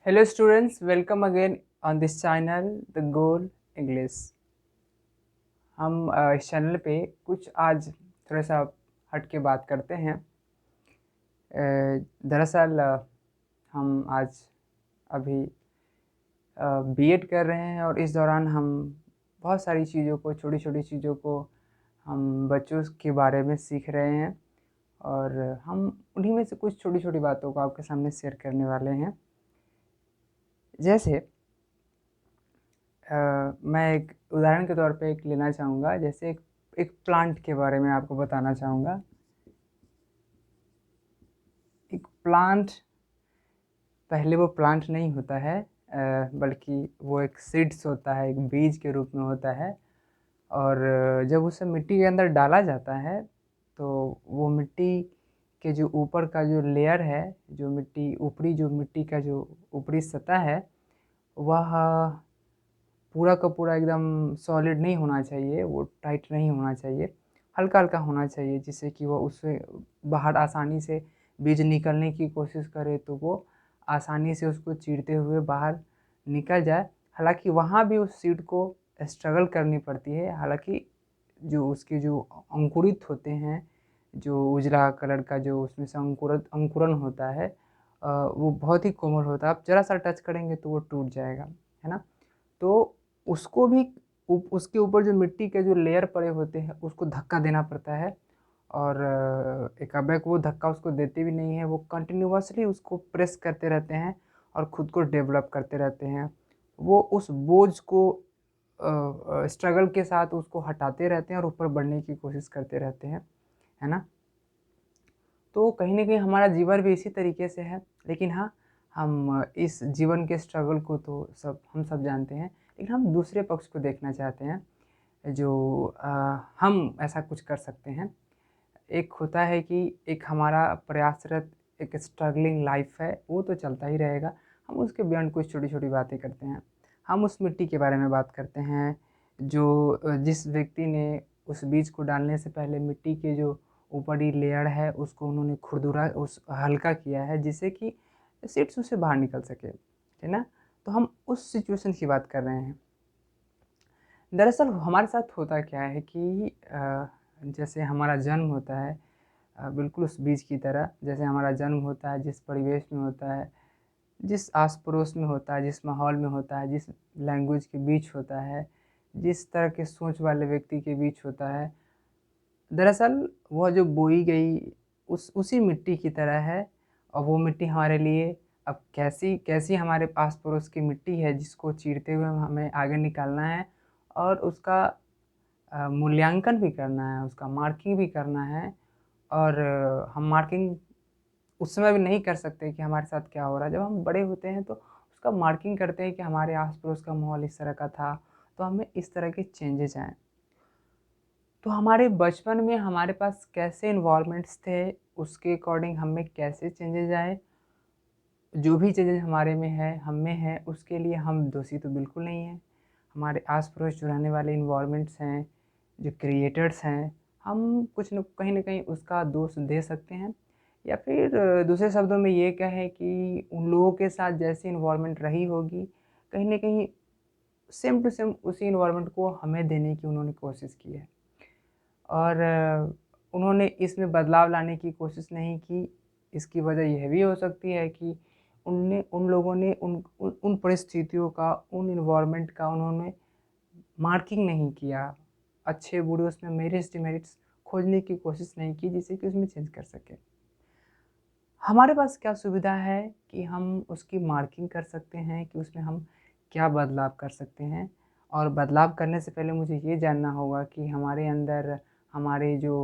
Hello students, welcome again on this channel The Goal English। हम इस channel पे कुछ आज थोड़ा सा हट के बात करते हैं। दरअसल हम आज अभी बीएड कर रहे हैं और इस दौरान हम बहुत सारी चीज़ों को, छोटी छोटी चीज़ों को हम बच्चों के बारे में सीख रहे हैं और हम उन्हीं में से कुछ छोटी छोटी बातों को आपके सामने शेयर करने वाले हैं। जैसे मैं एक उदाहरण के तौर पे एक लेना चाहूँगा, जैसे एक प्लांट के बारे में आपको बताना चाहूँगा। एक प्लांट पहले वो प्लांट नहीं होता है, बल्कि वो एक सीड्स होता है, एक बीज के रूप में होता है। और जब उसे मिट्टी के अंदर डाला जाता है तो वो मिट्टी के जो ऊपर का जो लेयर है, जो मिट्टी का जो ऊपरी सतह है, वह पूरा का पूरा एकदम सॉलिड नहीं होना चाहिए, वो टाइट नहीं होना चाहिए, हल्का-हल्का होना चाहिए, जिससे कि वो उससे बाहर आसानी से बीज निकलने की कोशिश करे तो वो आसानी से उसको चीरते हुए बाहर निकल जाए। हालाँकि वहाँ भी उस सीड को स्ट्रगल करनी पड़ती है, हालाँकि जो उसके जो अंकुरित होते हैं, जो उजला कलर का जो उसमें से अंकुरन होता है, वो बहुत ही कोमल होता है, आप ज़रा-सा टच करेंगे तो वो टूट जाएगा, है ना? तो उसको भी उसके ऊपर जो मिट्टी के जो लेयर पड़े होते हैं, उसको धक्का देना पड़ता है। और एकाएक वो धक्का उसको देते भी नहीं हैं, वो कंटिन्यूअसली उसको प्रेस करते रहते हैं और खुद को डेवलप करते रहते हैं। वो उस बोझ को स्ट्रगल के साथ उसको हटाते रहते हैं और ऊपर बढ़ने की कोशिश करते रहते हैं, है ना? तो कहीं न कहीं हमारा जीवन भी इसी तरीके से है। लेकिन हाँ, हम इस जीवन के स्ट्रगल को तो हम सब जानते हैं, लेकिन हम दूसरे पक्ष को देखना चाहते हैं, जो हम ऐसा कुछ कर सकते हैं। एक होता है कि एक हमारा प्रयासरत एक स्ट्रगलिंग लाइफ़ है, वो तो चलता ही रहेगा। हम उसके बियॉन्ड कुछ छोटी-छोटी बातें करते हैं। हम उस मिट्टी के बारे में बात करते हैं, जो जिस व्यक्ति ने उस बीज को डालने से पहले मिट्टी के जो ऊपरी लेयर है, उसको उन्होंने खुरदुरा उस हल्का किया है, जिससे कि सीड्स उससे बाहर निकल सके, है ना? तो हम उस सिचुएशन की बात कर रहे हैं। दरअसल हमारे साथ होता क्या है कि जैसे हमारा जन्म होता है, बिल्कुल उस बीज की तरह जैसे हमारा जन्म होता है, जिस परिवेश में होता है, जिस आस-पड़ोस में होता है, जिस माहौल में होता है, जिस लैंग्वेज के बीच होता है, जिस तरह के सोच वाले व्यक्ति के बीच होता है, दरअसल वह जो बोई गई उसी मिट्टी की तरह है। और वो मिट्टी हमारे लिए अब कैसी कैसी हमारे आस-पड़ोस की मिट्टी है, जिसको चीरते हुए हमें आगे निकालना है और उसका मूल्यांकन भी करना है, उसका मार्किंग भी करना है। और हम मार्किंग उस समय भी नहीं कर सकते कि हमारे साथ क्या हो रहा है। जब हम बड़े होते हैं तो उसका मार्किंग करते हैं कि हमारे आस-पड़ोस का माहौल इस तरह का था, तो हमें इस तरह के चेंजेज़ आए। तो हमारे बचपन में हमारे पास कैसे एनवायरनमेंट्स थे, उसके अकॉर्डिंग हमें कैसे चेंजेज़ आए, जो भी चीज़ें हमारे में है, हम में है, उसके लिए हम दोषी तो बिल्कुल नहीं हैं। हमारे आस-पड़ोस जो रहने वाले एनवायरनमेंट्स हैं, जो क्रिएटर्स हैं, हम कुछ न कहीं न कहीं उसका दोष दे सकते हैं। या फिर दूसरे शब्दों में ये कहें कि उन लोगों के साथ जैसी एनवायरनमेंट रही होगी, कहीं न कहीं सेम टू सेम उसी एनवायरनमेंट को हमें देने की उन्होंने कोशिश की है। और उन्होंने इसमें बदलाव लाने की कोशिश नहीं की। इसकी वजह यह भी हो सकती है कि उन लोगों ने उन परिस्थितियों का, उन एनवायरनमेंट का उन्होंने मार्किंग नहीं किया। अच्छे-बुरे उसमें मेरिट्स-डिमेरिट्स खोजने की कोशिश नहीं की, जिससे कि उसमें चेंज कर सकें। हमारे पास क्या सुविधा है कि हम उसकी मार्किंग कर सकते हैं कि उसमें हम क्या बदलाव कर सकते हैं। और बदलाव करने से पहले मुझे ये जानना होगा कि हमारे अंदर हमारे जो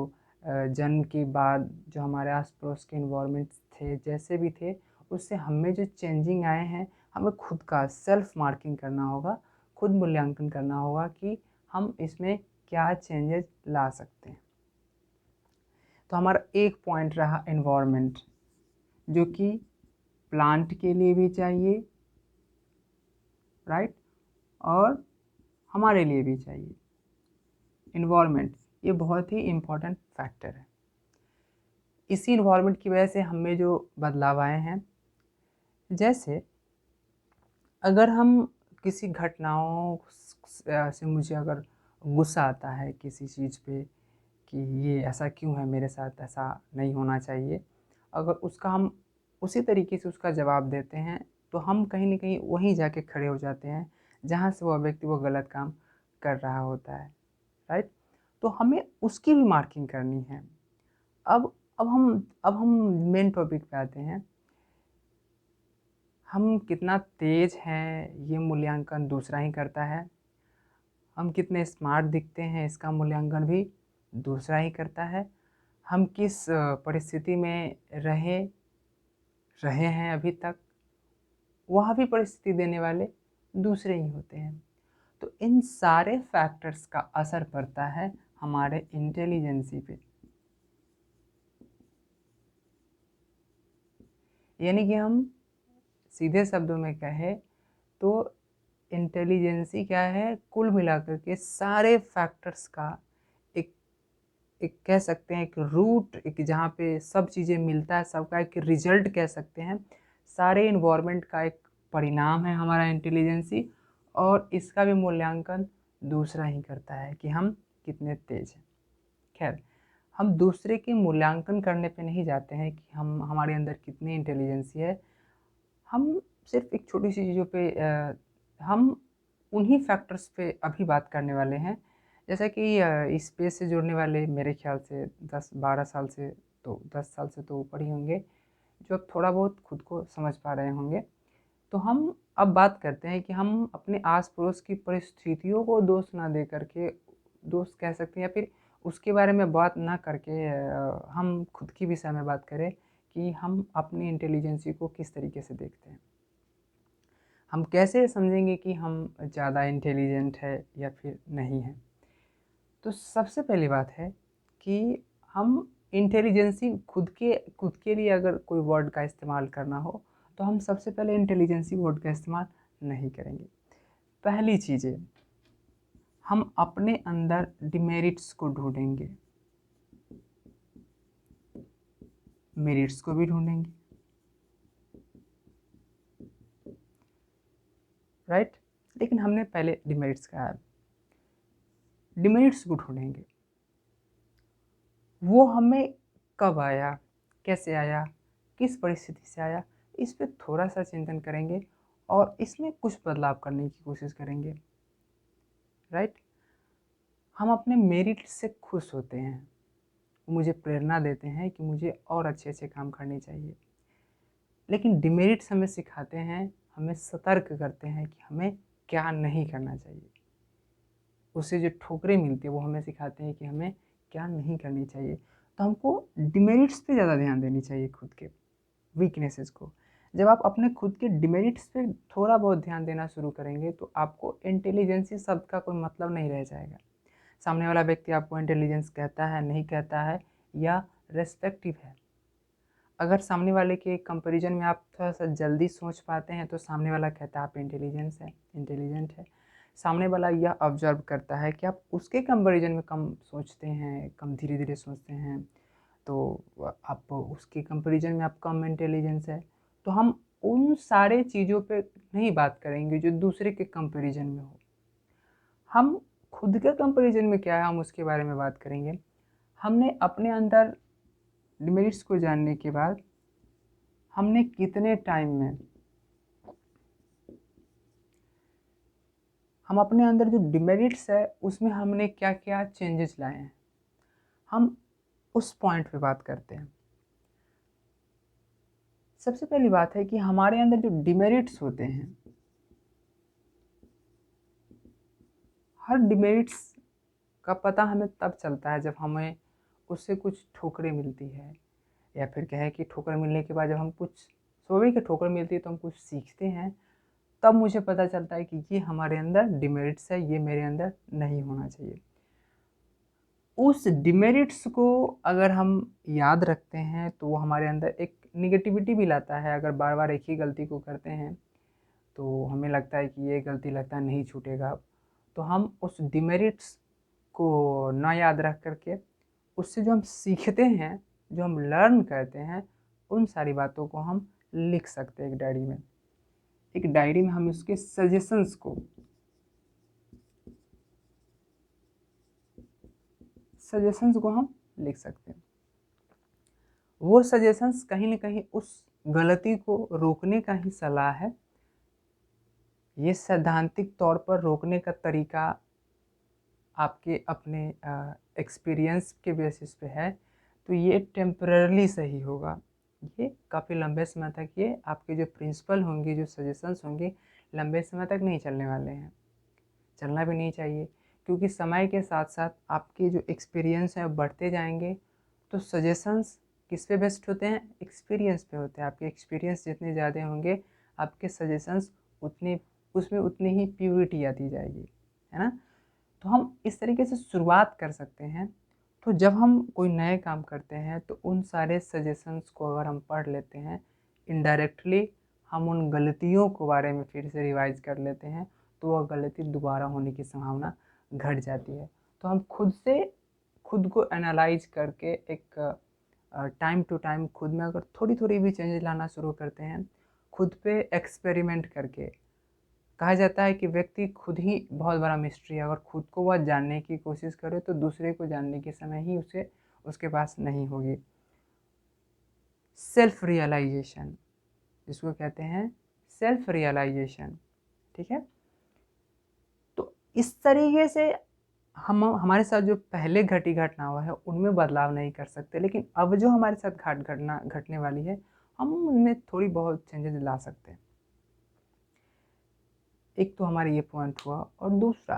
जन्म के बाद जो हमारे आस-पड़ोस के एनवायरनमेंट्स थे, जैसे भी थे, उससे हमें जो चेंजिंग आए हैं, हमें खुद का सेल्फ मार्किंग करना होगा, खुद मूल्यांकन करना होगा कि हम इसमें क्या चेंजेज़ ला सकते हैं। तो हमारा एक पॉइंट रहा एनवायरनमेंट, जो कि प्लांट के लिए भी चाहिए, राइट? और हमारे लिए भी चाहिए। एनवायरनमेंट ये बहुत ही इम्पोर्टेंट फैक्टर है। इसी एनवायरनमेंट की वजह से हमें जो बदलाव आए हैं, जैसे अगर हम किसी घटनाओं से मुझे अगर गुस्सा आता है किसी चीज़ पे कि ये ऐसा क्यों है मेरे साथ, ऐसा नहीं होना चाहिए। अगर उसका हम उसी तरीके से उसका जवाब देते हैं, तो हम कहीं न कहीं वहीं जाके खड़े हो जाते हैं, जहाँ से वह व्यक्ति वो गलत काम कर रहा होता है, राइट? तो हमें उसकी भी मार्किंग करनी है। अब अब हम मेन टॉपिक पे आते हैं। हम कितना तेज़ हैं, ये मूल्यांकन दूसरा ही करता है। हम कितने स्मार्ट दिखते हैं, इसका मूल्यांकन भी दूसरा ही करता है। हम किस परिस्थिति में रहे रहे हैं अभी तक, वह भी परिस्थिति देने वाले दूसरे ही होते हैं। तो इन सारे फैक्टर्स का असर पड़ता है हमारे इंटेलिजेंसी पे। यानी कि हम सीधे शब्दों में कहें तो इंटेलिजेंसी क्या है, कुल मिलाकर के सारे फैक्टर्स का एक एक कह सकते हैं एक रूट, एक जहाँ पे सब चीज़ें मिलता है, सबका एक रिजल्ट कह सकते हैं। सारे इन्वायरमेंट का एक परिणाम है हमारा इंटेलिजेंसी, और इसका भी मूल्यांकन दूसरा ही करता है कि हम कितने तेज़ हैं। खैर, हम दूसरे के मूल्यांकन करने पे नहीं जाते हैं कि हम हमारे अंदर कितनी इंटेलिजेंसी है। हम सिर्फ़ एक छोटी-सी चीज़ों पे हम उन्हीं फैक्टर्स पे अभी बात करने वाले हैं। जैसा कि इस स्पेस से जुड़ने वाले मेरे ख़्याल से 10-12 साल से, तो 10 साल से तो ऊपर ही होंगे, जो अब थोड़ा बहुत खुद को समझ पा रहे होंगे। तो हम अब बात करते हैं कि हम अपने आस-पड़ोस की परिस्थितियों को दोष ना दे कर के, दोष कह सकते हैं, या फिर उसके बारे में बात ना करके हम खुद की विषय में बात करें कि हम अपनी इंटेलिजेंसी को किस तरीके से देखते हैं। हम कैसे समझेंगे कि हम ज़्यादा इंटेलिजेंट है या फिर नहीं है? तो सबसे पहली बात है कि हम इंटेलिजेंसी खुद के लिए अगर कोई वर्ड का इस्तेमाल करना हो, तो हम सबसे पहले इंटेलिजेंसी वर्ड का इस्तेमाल नहीं करेंगे। पहली चीज़ें, हम अपने अंदर डिमेरिट्स को ढूँढेंगे, मेरिट्स को भी ढूँढेंगे, राइट? लेकिन हमने पहले डिमेरिट्स कहा है। डिमेरिट्स को ढूँढेंगे, वो हमें कब आया, कैसे आया, किस परिस्थिति से आया, इस पे थोड़ा-सा चिंतन करेंगे और इसमें कुछ बदलाव करने की कोशिश करेंगे, राइट? हम अपने मेरिट से खुश होते हैं, वो मुझे प्रेरणा देते हैं कि मुझे और अच्छे-अच्छे काम करने चाहिए। लेकिन डिमेरिट्स हमें सिखाते हैं, हमें सतर्क करते हैं कि हमें क्या नहीं करना चाहिए। उससे जो ठोकरें मिलती हैं वो हमें सिखाते हैं कि हमें क्या नहीं करनी चाहिए। तो हमको डिमेरिट्स पे ज़्यादा ध्यान देनी चाहिए खुद के, वीकनेसेस को। जब आप अपने खुद के डिमेरिट्स पे थोड़ा बहुत ध्यान देना शुरू करेंगे, तो आपको इंटेलिजेंसी शब्द का कोई मतलब नहीं रह जाएगा। सामने वाला व्यक्ति आपको इंटेलिजेंस कहता है, नहीं कहता है, या रेस्पेक्टिव है। अगर सामने वाले के कंपैरिजन में आप थोड़ा-सा जल्दी सोच पाते हैं, तो सामने वाला कहता है आप इंटेलिजेंट है। सामने वाला यह ऑब्ज़र्व करता है कि आप उसके कंपैरिजन में कम सोचते हैं, कम धीरे-धीरे सोचते हैं, तो आप उसके कंपैरिजन में आप कम इंटेलिजेंस है। तो हम उन सारे चीज़ों पे नहीं बात करेंगे जो दूसरे के कंपैरिजन में हो। हम खुद के कंपैरिजन में क्या है, हम उसके बारे में बात करेंगे। हमने अपने अंदर डिमेरिट्स को जानने के बाद हमने कितने टाइम में हम अपने अंदर जो डिमेरिट्स है उसमें हमने क्या-क्या चेंजेस लाए हैं, हम उस पॉइंट पे बात करते हैं। सबसे पहली बात है कि हमारे अंदर जो डिमेरिट्स होते हैं, हर डिमेरिट्स का पता हमें तब चलता है जब हमें उससे कुछ ठोकरें मिलती है, या फिर कहें कि ठोकर मिलने के बाद जब हम कुछ, स्वाभाविक है ठोकर मिलती है तो हम कुछ सीखते हैं, तब मुझे पता चलता है कि ये हमारे अंदर डिमेरिट्स है, ये मेरे अंदर नहीं होना चाहिए। उस डिमेरिट्स को अगर हम याद रखते हैं, तो वो हमारे अंदर एक नेगेटिविटी भी लाता है। अगर बार-बार एक ही गलती को करते हैं, तो हमें लगता है कि ये गलती लगता है नहीं छूटेगा अब। तो हम उस डिमेरिट्स को ना याद रख कर के, उससे जो हम सीखते हैं, जो हम लर्न करते हैं, उन सारी बातों को हम लिख सकते हैं एक डायरी में। एक डायरी में हम उसके सजेशंस को हम लिख सकते हैं। वो सजेशंस कहीं ना कहीं उस गलती को रोकने का ही सलाह है। ये सैद्धांतिक तौर पर रोकने का तरीका आपके अपने एक्सपीरियंस के बेसिस पे है, तो ये टेम्पररी सही होगा। ये काफ़ी लंबे समय तक ये आपके जो प्रिंसिपल होंगे, जो सजेशंस होंगे, लंबे समय तक नहीं चलने वाले हैं। चलना भी नहीं चाहिए, क्योंकि समय के साथ साथ आपके जो एक्सपीरियंस हैं बढ़ते जाएंगे। तो सजेशंस किस पे बेस्ड होते हैं? एक्सपीरियंस पे होते हैं। आपके एक्सपीरियंस जितने ज़्यादा होंगे, आपके सजेशंस उतने उसमें उतनी ही प्योरिटी आती जाएगी, है ना। तो हम इस तरीके से शुरुआत कर सकते हैं। तो जब हम कोई नए काम करते हैं तो उन सारे सजेशंस को अगर हम पढ़ लेते हैं, इनडायरेक्टली हम उन गलतियों के बारे में फिर से रिवाइज कर लेते हैं, तो वह गलती दोबारा होने की संभावना घट जाती है। तो हम खुद को एनालाइज करके एक टाइम टू टाइम खुद में अगर थोड़ी थोड़ी भी चेंज लाना शुरू करते हैं, खुद पे एक्सपेरिमेंट करके, कहा जाता है कि व्यक्ति खुद ही बहुत बड़ा मिस्ट्री है। अगर खुद को वह जानने की कोशिश करे तो दूसरे को जानने के समय ही उसे उसके पास नहीं होगी। सेल्फ रियलाइजेशन, जिसको कहते हैं सेल्फ रियलाइजेशन, ठीक है। तो इस तरीके से हम हमारे साथ जो पहले घटी घटना हुआ है उनमें बदलाव नहीं कर सकते, लेकिन अब जो हमारे साथ घटने वाली है, हम उनमें थोड़ी बहुत चेंजेस ला सकते हैं। एक तो हमारा ये पॉइंट हुआ, और दूसरा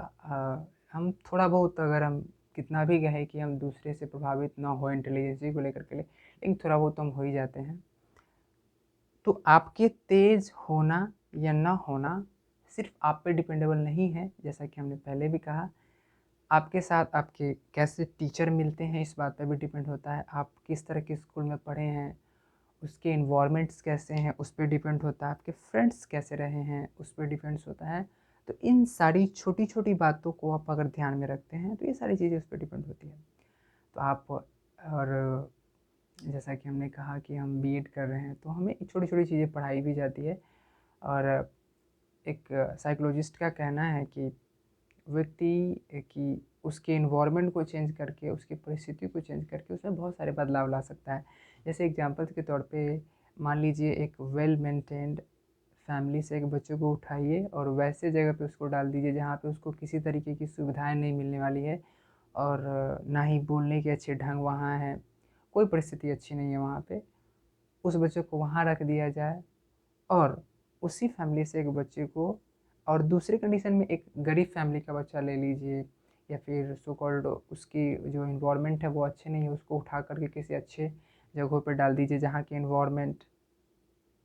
हम थोड़ा बहुत, अगर हम कितना भी कहें कि हम दूसरे से प्रभावित ना हो इंटेलिजेंसी को लेकर के लिए, लेकिन थोड़ा बहुत हम हो ही जाते हैं। तो आपके तेज होना या ना होना सिर्फ आप पे डिपेंडेबल नहीं है। जैसा कि हमने पहले भी कहा, आपके साथ आपके कैसे टीचर मिलते हैं इस बात पर भी डिपेंड होता है। आप किस तरह के स्कूल में पढ़े हैं, उसके इन्वायरमेंट्स कैसे हैं, उस पर डिपेंड होता है। आपके फ्रेंड्स कैसे रहे हैं, उस पर डिपेंड्स होता है। तो इन सारी छोटी छोटी बातों को आप अगर ध्यान में रखते हैं तो ये सारी चीज़ें उस पर डिपेंड होती है। तो आप, और जैसा कि हमने कहा कि हम बीएड कर रहे हैं तो हमें छोटी छोटी चीज़ें पढ़ाई भी जाती है। और एक साइकोलॉजिस्ट का कहना है कि व्यक्ति की उसके इन्वायरमेंट को चेंज करके, उसकी परिस्थिति को चेंज करके उसमें बहुत सारे बदलाव ला सकता है। जैसे एग्जांपल के तौर पे मान लीजिए एक वेल मेंटेन्ड फैमिली से एक बच्चे को उठाइए और वैसे जगह पे उसको डाल दीजिए जहाँ पे उसको किसी तरीके की सुविधाएं नहीं मिलने वाली है, और ना ही बोलने के अच्छे ढंग वहाँ है, कोई परिस्थिति अच्छी नहीं है वहाँ पे। उस बच्चे को वहाँ रख दिया जाए, और उसी फैमिली से एक बच्चे को, और दूसरे कंडीशन में एक गरीब फैमिली का बच्चा ले लीजिए, या फिर सो कॉल्ड उसकी जो इन्वायरमेंट है वो अच्छे नहीं है, उसको उठा करके किसी अच्छे जगहों पर डाल दीजिए जहाँ की इन्वायरमेंट,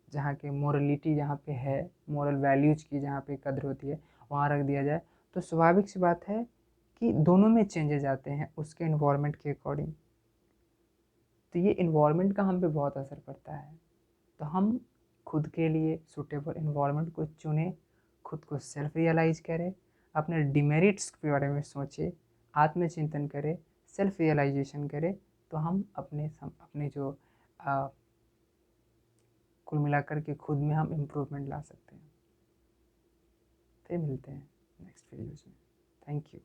जहाँ की मोरलिटी जहाँ पे है, मोरल वैल्यूज की जहाँ पे कदर होती है, वहाँ रख दिया जाए। तो स्वाभाविक सी बात है कि दोनों में चेंजेस आते हैं उसके इन्वायरमेंट के अकॉर्डिंग। तो ये इन्वायरमेंट का हम पे बहुत असर पड़ता है। तो हम खुद के लिए सूटेबल इन्वायरमेंट को चुनें, खुद को सेल्फ रियलाइज़ करें, अपने डिमेरिट्स के बारे में सोचें, आत्मचिंतन करें, सेल्फ रियलाइजेशन करें। तो हम अपने जो कुल मिलाकर के खुद में हम इम्प्रूवमेंट ला सकते हैं। फिर मिलते हैं नेक्स्ट वीडियोज़ में। Thank you.